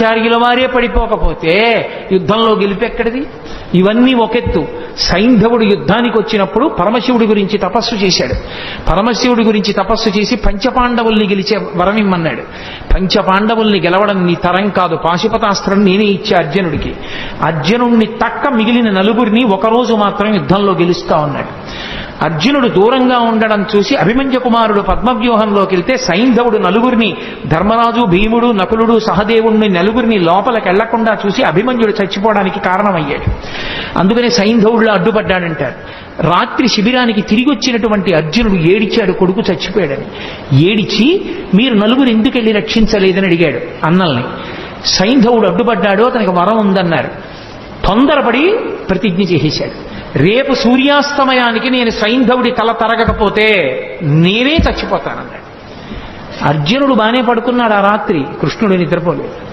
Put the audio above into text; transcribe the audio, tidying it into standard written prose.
ద్రోణాచార్యుల వారే పడిపోకపోతే యుద్ధంలో గెలిపెక్కడిది? ఇవన్నీ ఒకెత్తు. సైంధవుడు యుద్ధానికి వచ్చినప్పుడు పరమశివుడి గురించి తపస్సు చేశాడు. పరమశివుడి గురించి తపస్సు చేసి పంచపాండవుల్ని గెలిచే వరం ఇమ్మన్నాడు. పంచపాండవుల్ని గెలవడం నీ తరం కాదు, పాశుపతాస్త్రం నేనే ఇచ్చే అర్జునుడికి. అర్జునుడిని తక్క మిగిలిన నలుగురిని ఒకరోజు మాత్రం యుద్ధంలో గెలుస్తా ఉన్నాడు. అర్జునుడు దూరంగా ఉండడం చూసి అభిమన్యు కుమారుడు పద్మవ్యూహంలోకి వెళ్తే సైంధవుడు నలుగురిని, ధర్మరాజు, భీముడు, నకులుడు, సహదేవుడిని నలుగురిని లోపలికి వెళ్లకుండా చూసి అభిమన్యుడు చచ్చిపోవడానికి కారణమయ్యాడు. అందుకనే సైంధవుడిలో అడ్డుపడ్డాడంటారు. రాత్రి శిబిరానికి తిరిగి వచ్చినటువంటి అర్జునుడు ఏడిచాడు, కొడుకు చచ్చిపోయాడని. ఏడిచి మీరు నలుగురు ఎందుకు వెళ్ళి రక్షించలేదని అడిగాడు అన్నల్ని. సైంధవుడు అడ్డుపడ్డాడు, అతనికి వరం ఉందన్నారు. తొందరపడి ప్రతిజ్ఞ చేసేశాడు, రేపు సూర్యాస్తమయానికి నేను సైంధవుడి తల తరగకపోతే నేనే చచ్చిపోతానన్నాడు. అర్జునుడు బానే పడుకున్నాడు ఆ రాత్రి, కృష్ణుడు నిద్రపోలేదు.